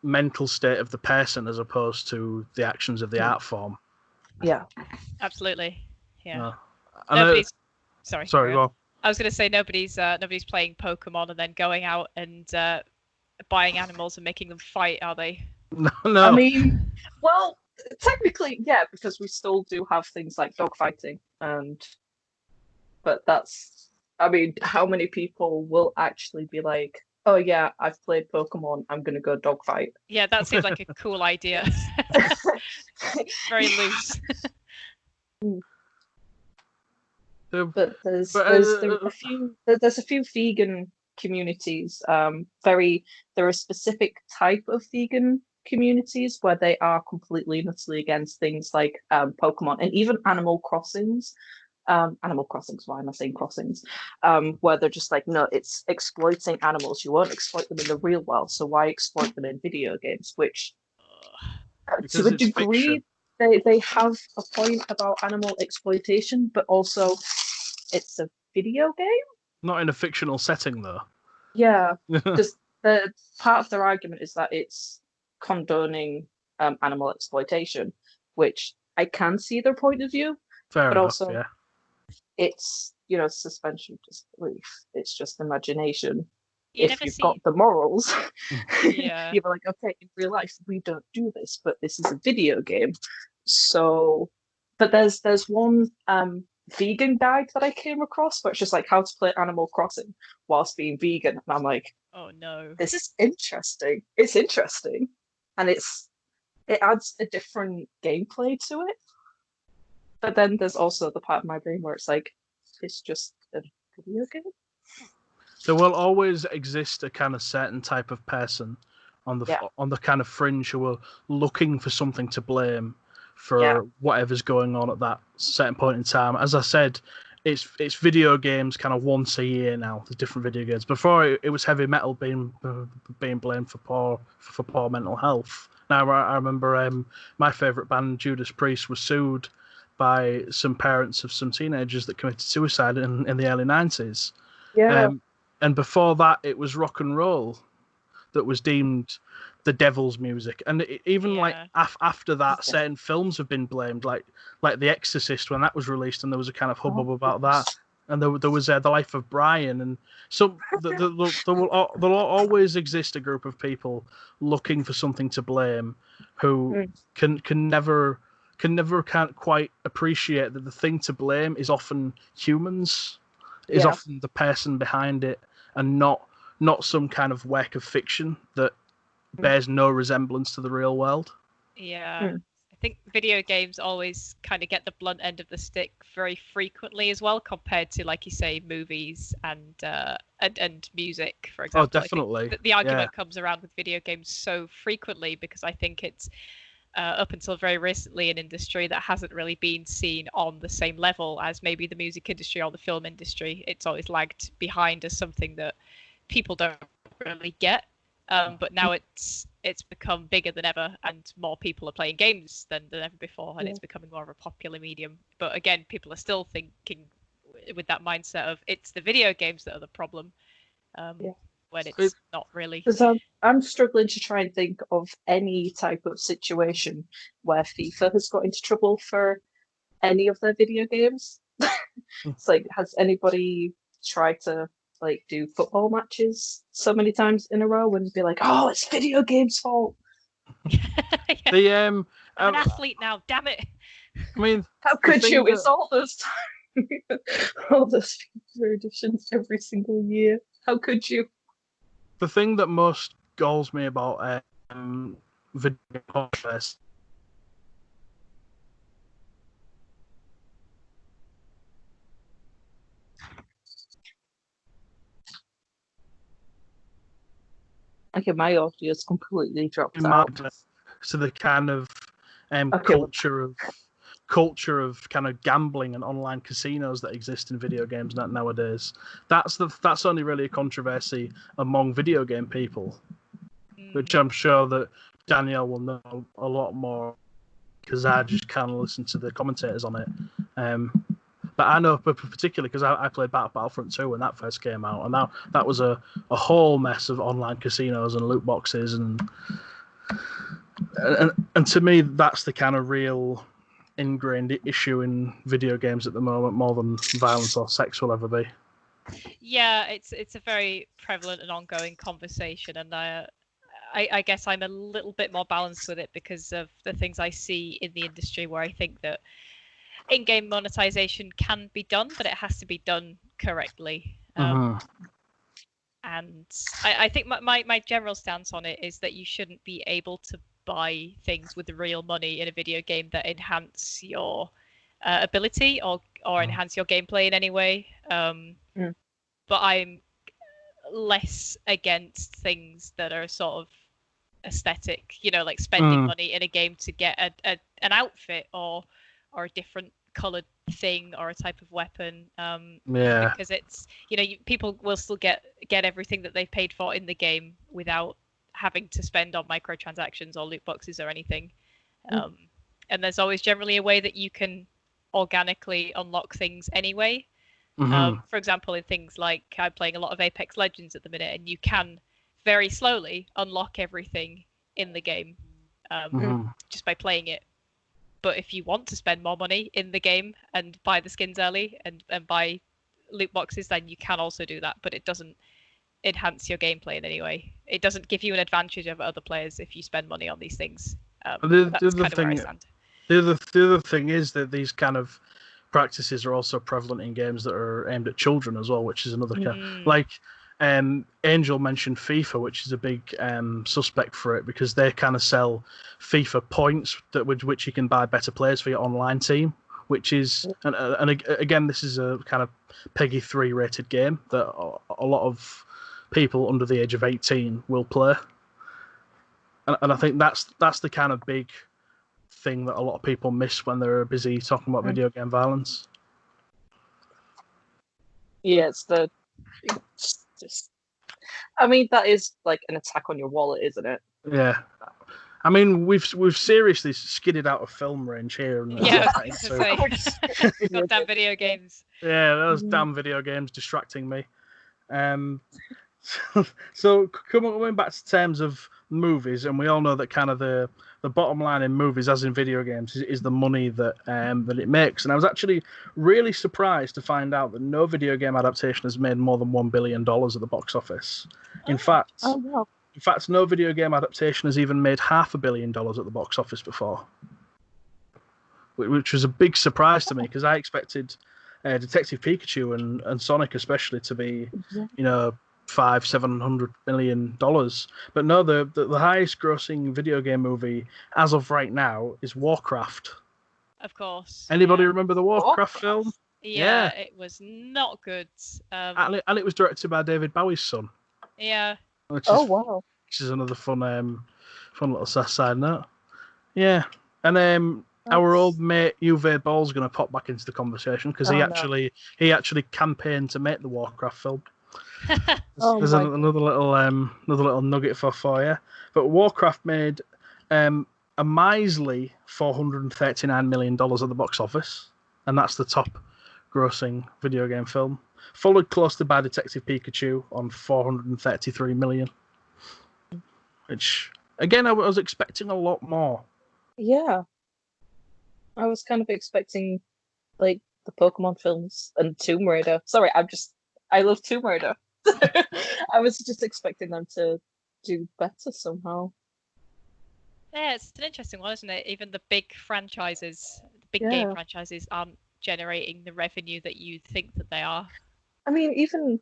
mental state of the person as opposed to the actions of the art form. Yeah. Absolutely. Yeah. Nobody's. Sorry. Sorry, go on. I was going to say nobody's playing Pokemon and then going out and buying animals and making them fight, are they? No. I mean, well, technically, yeah, because we still do have things like dogfighting, but that's, I mean, how many people will actually be like, oh yeah, I've played Pokemon, I'm gonna go dogfight? Yeah, that seems like a cool idea. Very loose. But there's a few vegan communities. There are specific type of vegan communities where they are completely and utterly against things like Pokemon and even Animal Crossings. Animal Crossings, why am I saying crossings? Where they're just like, no, it's exploiting animals. You won't exploit them in the real world, so why exploit them in video games? Which, to a degree, they have a point about animal exploitation, but also it's a video game. Not in a fictional setting, though. Yeah, just the part of their argument is that it's condoning animal exploitation, which I can see their point of view. Fair but enough, also, yeah. It's, suspension of disbelief. It's just imagination. If you've got the morals, yeah. you're like, okay, in real life we don't do this, but this is a video game. So, but there's one vegan guide that I came across where it's just like how to play Animal Crossing whilst being vegan, and I'm like, oh no, this is interesting. It's interesting, and it adds a different gameplay to it. But then there's also the part of my brain where it's like, it's just a video game. There will always exist a kind of certain type of person on the kind of fringe who are looking for something to blame for whatever's going on at that certain point in time. As I said, it's video games kind of once a year now. The different video games. Before it was heavy metal being blamed for poor mental health. Now I remember my favourite band, Judas Priest, was sued by some parents of some teenagers that committed suicide in the early 90s. Yeah. And before that, it was rock and roll that was deemed the devil's music. And like after that, certain films have been blamed, like The Exorcist when that was released, and there was a kind of hubbub about that. And there was The Life of Brian, and so there will always exist a group of people looking for something to blame, who can't quite appreciate that the thing to blame is often humans, is often the person behind it, and not some kind of work of fiction that bears no resemblance to the real world. Yeah. I think video games always kind of get the blunt end of the stick very frequently as well, compared to, like you say, movies and music, for example. Oh, definitely. I think the argument comes around with video games so frequently because I think it's up until very recently an industry that hasn't really been seen on the same level as maybe the music industry or the film industry. It's always lagged behind as something that people don't really get. But now it's become bigger than ever, and more people are playing games than ever before, and it's becoming more of a popular medium. But again, people are still thinking with that mindset of it's the video games that are the problem, when it's not really. Because I'm struggling to try and think of any type of situation where FIFA has got into trouble for any of their video games. It's like, has anybody tried to do football matches so many times in a row and be like, oh, it's video games' fault? I'm an athlete now, damn it. I mean, how could you? It's all those all those FIFA editions every single year. How could you? The thing that most galls me about video podcasts okay, my audio is completely dropped out. So the kind of culture of kind of gambling and online casinos that exist in video games nowadays. That's only really a controversy among video game people, which I'm sure that Danielle will know a lot more, because I just kind of listen to the commentators on it. But I know particularly because I played Battlefront 2 when that first came out, and that was a whole mess of online casinos and loot boxes, and to me that's the kind of real ingrained issue in video games at the moment, more than violence or sex will ever be. Yeah, it's a very prevalent and ongoing conversation, and I guess I'm a little bit more balanced with it because of the things I see in the industry, where I think that in-game monetization can be done, but it has to be done correctly. And I think my general stance on it is that you shouldn't be able to buy things with real money in a video game that enhance your ability or enhance your gameplay in any way. But I'm less against things that are sort of aesthetic, like spending money in a game to get an outfit or a different colored thing or a type of weapon, because it's people will still get everything that they've paid for in the game without having to spend on microtransactions or loot boxes or anything. And there's always generally a way that you can organically unlock things anyway. For example, in things like I'm playing a lot of Apex Legends at the minute, and you can very slowly unlock everything in the game just by playing it. But if you want to spend more money in the game and buy the skins early and buy loot boxes, then you can also do that. But it doesn't enhance your gameplay in any way. It doesn't give you an advantage over other players if you spend money on these things. That's kind of where I stand. The other thing is that these kind of practices are also prevalent in games that are aimed at children as well, which is another like Angel mentioned FIFA, which is a big suspect for it, because they kind of sell FIFA points with which you can buy better players for your online team, which is and again, this is a kind of PEGI 3 rated game that a lot of people under the age of 18 will play, and I think that's the kind of big thing that a lot of people miss when they're busy talking about video game violence. Yeah, I mean, that is like an attack on your wallet, isn't it? Yeah. I mean, we've seriously skidded out of film range here. Yeah, I was going to say. Goddamn video games. Yeah, those damn video games distracting me. So coming back to terms of movies, and we all know that kind of the bottom line in movies, as in video games, is the money that it makes. And I was actually really surprised to find out that no video game adaptation has made more than $1 billion at the box office. In fact, no video game adaptation has even made $500 million at the box office before, which was a big surprise to me, because I expected Detective Pikachu and Sonic especially to be, $500-700 million. But no, the highest grossing video game movie as of right now is Warcraft. Of course. Anybody remember the Warcraft film? Yeah, it was not good. And it was directed by David Bowie's son. Yeah. Which is another fun little side note. Yeah. And our old mate Uwe Boll's going to pop back into the conversation, because he actually campaigned to make the Warcraft film. There's another little nugget for you. But Warcraft made a measly $439 million at the box office, and that's the top grossing video game film, followed closely by Detective Pikachu on $433 million, which again I was expecting a lot more. Yeah, I was kind of expecting like the Pokemon films and Tomb Raider. Sorry, I love Tomb Raider. I was just expecting them to do better somehow. Yeah, it's an interesting one, isn't it? Even the big franchises, game franchises, aren't generating the revenue that you think that they are. I mean, even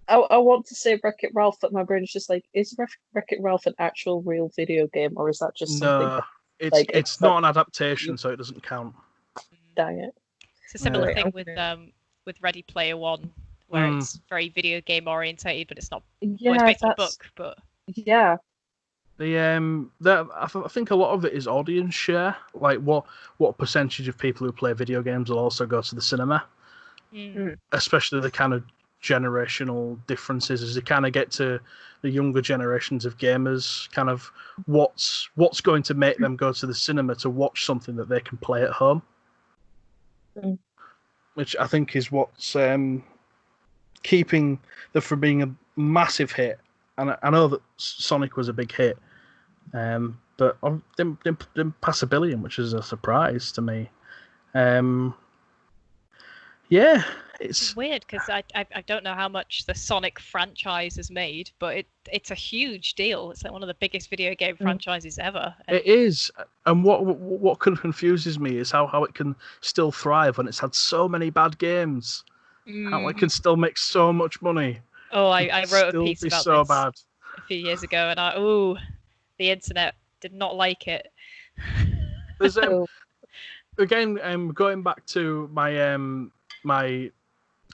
I want to say Wreck-It Ralph, but my brain is just like, is Wreck-It Ralph an actual real video game, or is that just something? No, it's not an adaptation, so it doesn't count. Dang it! It's a similar thing with Ready Player One, where it's very video game orientated, but it's not. Well, it's based on a book, but I think a lot of it is audience share. Like what percentage of people who play video games will also go to the cinema, especially the kind of generational differences as you kind of get to the younger generations of gamers. Kind of what's going to make them go to the cinema to watch something that they can play at home, which I think is what's keeping them from being a massive hit. And I know that Sonic was a big hit, but didn't pass $1 billion, which is a surprise to me. Yeah, it's weird because I don't know how much the Sonic franchise has made, but it's a huge deal. It's like one of the biggest video game franchises ever. And it is, and what confuses me is how it can still thrive when it's had so many bad games. How it can still make so much money. Oh, I wrote a piece about this bad. a few years ago, and the internet did not like it. There's again, going back to my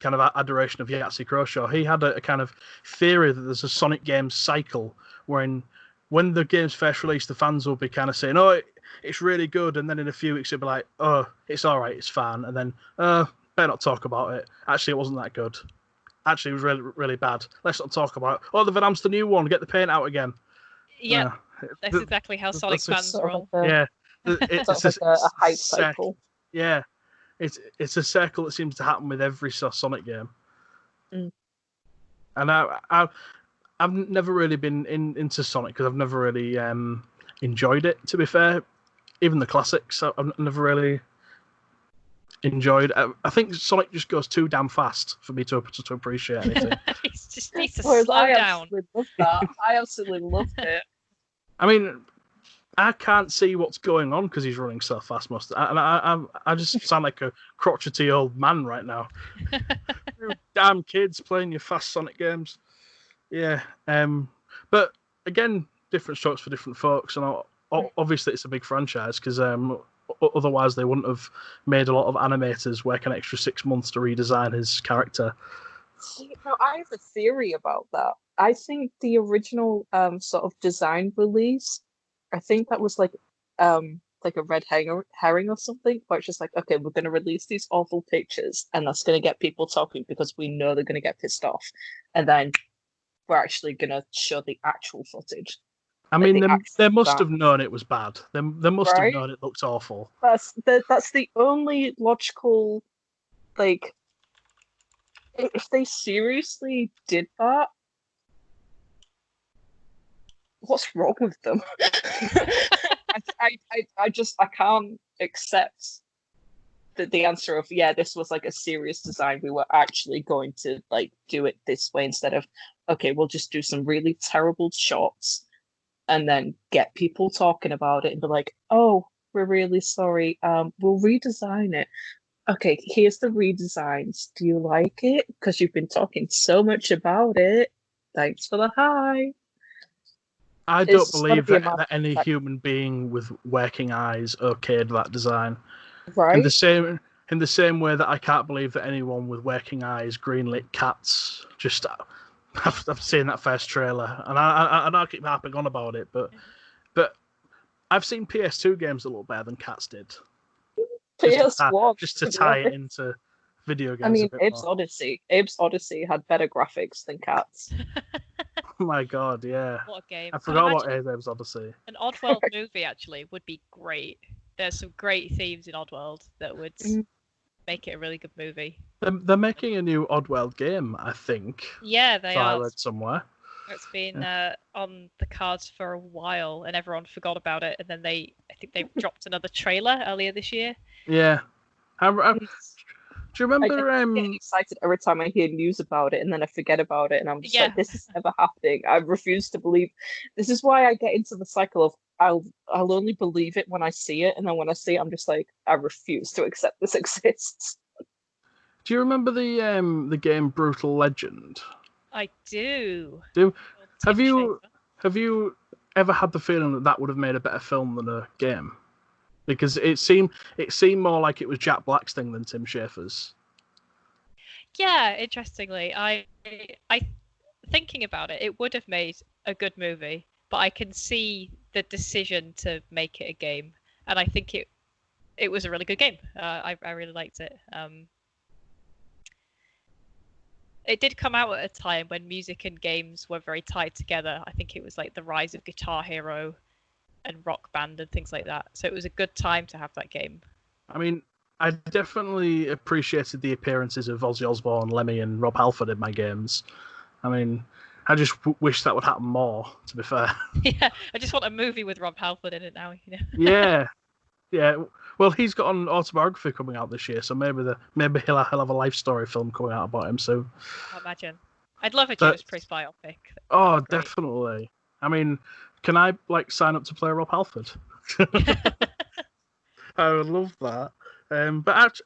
kind of adoration of Yahtzee Croshaw, he had a kind of theory that there's a Sonic games cycle when the game's first released, the fans will be kind of saying, "Oh, it's really good," and then in a few weeks it'll be like, "Oh, it's all right, it's fine," and then, better not talk about it. Actually, it wasn't that good. Actually, it was really, really bad. Let's not talk about it. Oh, they've announced the new one. Get the paint out again. Yeah, that's exactly how Sonic fans roll. Yeah, it's like a hype cycle. Yeah, it's a circle that seems to happen with every Sonic game. And I've never really been into Sonic because I've never really enjoyed it. To be fair, even the classics, I've never really enjoyed. I think Sonic just goes too damn fast for me to appreciate anything. He just needs to slow down. I absolutely loved it. I mean, I can't see what's going on because he's running so fast. I just sound like a crotchety old man right now. You damn kids playing your fast Sonic games. Yeah. But again, different strokes for different folks, and obviously it's a big franchise because otherwise they wouldn't have made a lot of animators work an extra 6 months to redesign his character. See, now I have a theory about that. I think the original sort of design release, I think that was like a red herring or something, where it's just like, okay, we're going to release these awful pictures, and that's going to get people talking because we know they're going to get pissed off, and then we're actually going to show the actual footage. I mean, they must have known it was bad. They must have known it looked awful. That's the only logical, like, if they seriously did that, what's wrong with them? I can't accept the answer of, yeah, this was like a serious design. We were actually going to like do it this way instead of, okay, we'll just do some really terrible shots and then get people talking about it and be like, oh, we're really sorry. We'll redesign it. Okay, here's the redesigns. Do you like it? Because you've been talking so much about it. Thanks for the hi. I don't believe that any human being with working eyes okayed that design. Right. In the same way that I can't believe that anyone with working eyes greenlit Cats. Just I've seen that first trailer, and I keep harping on about it, but I've seen PS2 games that look better than Cats did. PS1, just to tie it into video games. I mean, Abe's Odyssey had better graphics than Cats. Oh my god, yeah. What a game. I forgot about Abe's Odyssey. An Oddworld movie actually would be great. There's some great themes in Oddworld that would make it a really good movie. They're making a new Oddworld game, I think. Yeah, they are. I read somewhere. It's been on the cards for a while, and everyone forgot about it. And then I think they dropped another trailer earlier this year. Yeah. Do you remember? I get excited every time I hear news about it, and then I forget about it, and I'm just like, "This is never happening." I refuse to believe. This is why I get into the cycle of I'll only believe it when I see it, and then when I see it, I'm just like, I refuse to accept this exists. Do you remember the game Brutal Legend? I do. Have you ever had the feeling that would have made a better film than a game? Because it seemed more like it was Jack Black's thing than Tim Schafer's. Yeah, interestingly, I thinking about it, it would have made a good movie. but I can see the decision to make it a game, and I think it was a really good game. I really liked it. It did come out at a time when music and games were very tied together. I think it was like the rise of Guitar Hero and Rock Band and things like that. So it was a good time to have that game. I mean, I definitely appreciated the appearances of Ozzy Osbourne, Lemmy, and Rob Halford in my games. I mean, I just wish that would happen more, to be fair. Yeah, I just want a movie with Rob Halford in it now. You know? Yeah. Well, he's got an autobiography coming out this year, so maybe he'll have a life story film coming out about him soon. I imagine. I'd love a Judas Priest biopic. Oh, definitely. I mean, can I sign up to play Rob Halford? I would love that. But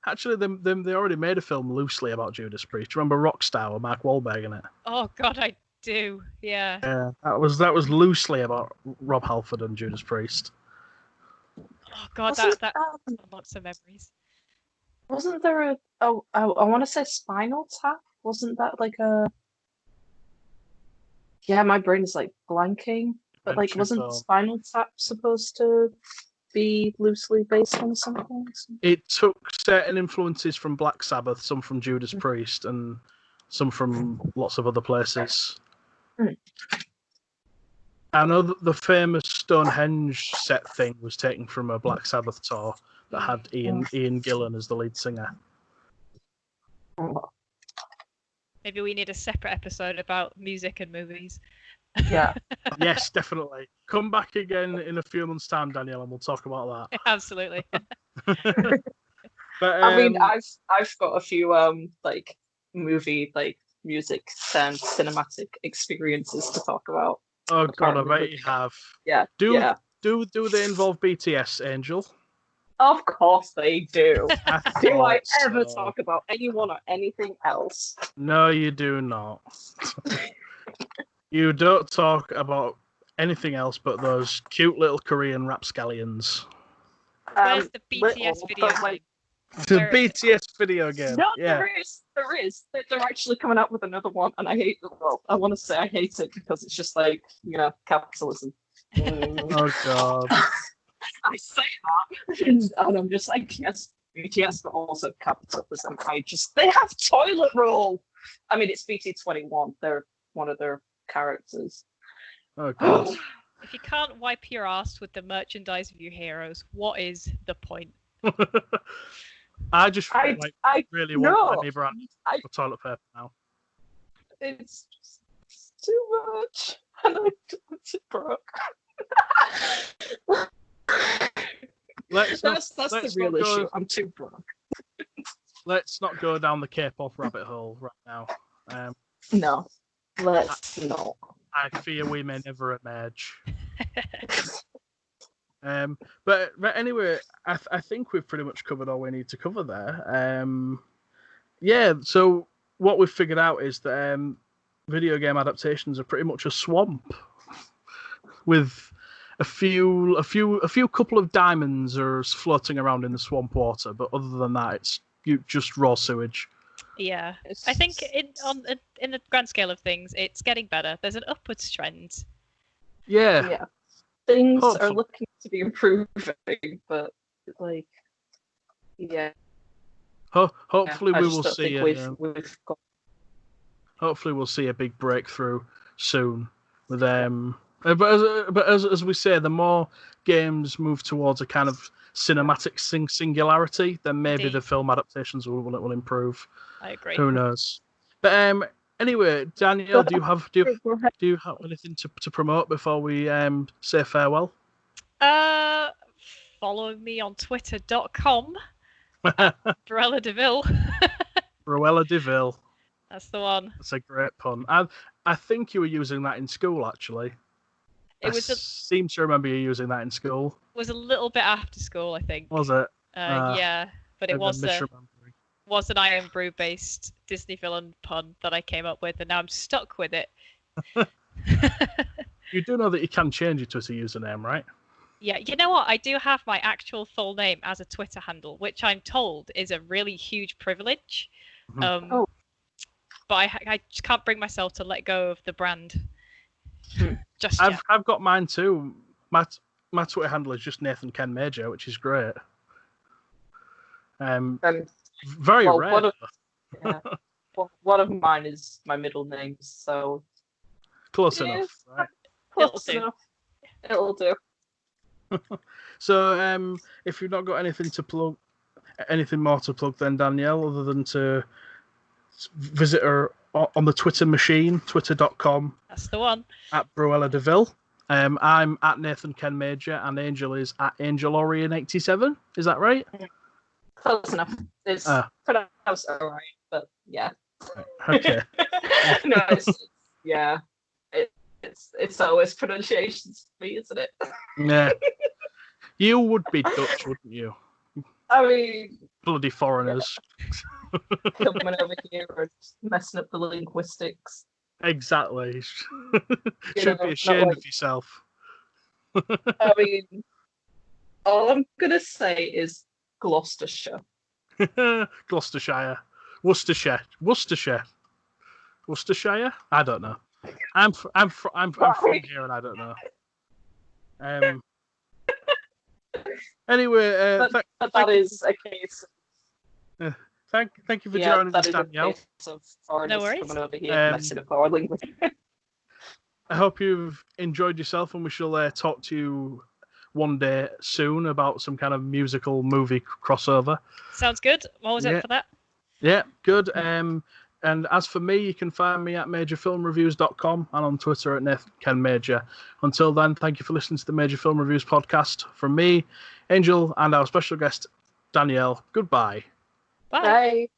actually, they already made a film loosely about Judas Priest. Do you remember Rockstar with Mark Wahlberg in it? Oh God, I do. Yeah. Yeah, that was loosely about Rob Halford and Judas Priest. Oh God, that unlocks some memories. Wasn't there I want to say Spinal Tap? Wasn't that like a? Yeah, my brain is blanking. But wasn't Spinal Tap supposed to be loosely based on something? It took certain influences from Black Sabbath, some from Judas Priest, and some from lots of other places. I know that the famous Stonehenge set thing was taken from a Black Sabbath tour that had Ian Gillan as the lead singer. Maybe we need a separate episode about music and movies. Yeah. Yes, definitely. Come back again in a few months' time, Danielle, and we'll talk about that. Absolutely. But I mean, I've got a few movie music and cinematic experiences to talk about. Oh God, I bet you have. Yeah. Do they involve BTS, Angel? Of course they do. Do I ever so. talk about anyone or anything else? No, you do not. You don't talk about anything else but those cute little Korean rapscallions. Where's the BTS video game? The BTS video game. No, yeah. There is. They're actually coming out with another one, and I hate it. Well, I want to say I hate it because it's just capitalism. Oh God. I say that, and I'm just like, yes, BTS, but also capitalism. They have toilet roll. I mean, it's BT21. They're one of their characters. Oh God. If you can't wipe your ass with the merchandise of your heroes, what is the point? I just really want my brand for toilet paper now. It's just too much, and I'm too broke. That's the real issue. I'm too broke. Let's not go down the K-pop rabbit hole right now. No, let's not. I fear we may never emerge. But anyway, I think we've pretty much covered all we need to cover there. Yeah, so what we've figured out is that video game adaptations are pretty much a swamp with a few couple of diamonds are floating around in the swamp water, but other than that, it's just raw sewage. Yeah, I think in the grand scale of things, it's getting better. There's an upwards trend. Yeah. Things are looking to be improving, but yeah. Hopefully we will see. Hopefully we'll see a big breakthrough soon with them. But as we say, the more games move towards a kind of cinematic singularity, then maybe the film adaptations will improve. I agree. Who knows? But anyway, Danielle, do you have anything to promote before we say farewell? Follow me on twitter.com Bruella DeVille. Bruella DeVille. That's the one. That's a great pun. I think you were using that in school, actually. I seem to remember you using that in school. It was a little bit after school, I think. Was it? Yeah, but it was an Iron Brew based Disney villain pun that I came up with, and now I'm stuck with it. You do know that you can change your Twitter username, right? Yeah, you know what? I do have my actual full name as a Twitter handle, which I'm told is a really huge privilege. But I just can't bring myself to let go of the brand. Just yet. I've got mine too. My Twitter handle is just Nathan Ken Major, which is great. Very rare. One of mine is my middle name, so close enough, right? Close enough. It'll do. So, if you've not got anything more to plug, then Danielle, other than to visit her on the Twitter machine, twitter.com. That's the one. At Bruella DeVille. I'm at Nathan Ken Major, and Angel is at AngelOrion87. Is that right? Close enough. It's pronounced alright, but yeah. Okay. No, it's always pronunciations for me, isn't it? Yeah. You would be Dutch, wouldn't you? I mean, bloody foreigners coming over here and messing up the linguistics. Exactly. Should be ashamed of yourself. I mean, all I'm gonna say is Gloucestershire. Gloucestershire. Worcestershire. I don't know. I'm from here and I don't know. Anyway, that is a case. Thank you for joining us, Danielle. No worries. Coming over here messing up our language. I hope you've enjoyed yourself, and we shall talk to you one day soon about some kind of musical movie crossover. Sounds good. What was it for that? Yeah, good. And as for me, you can find me at majorfilmreviews.com and on Twitter at Nathan Ken Major. Until then, thank you for listening to the Major Film Reviews podcast. From me, Angel, and our special guest, Danielle, goodbye. Bye. Bye.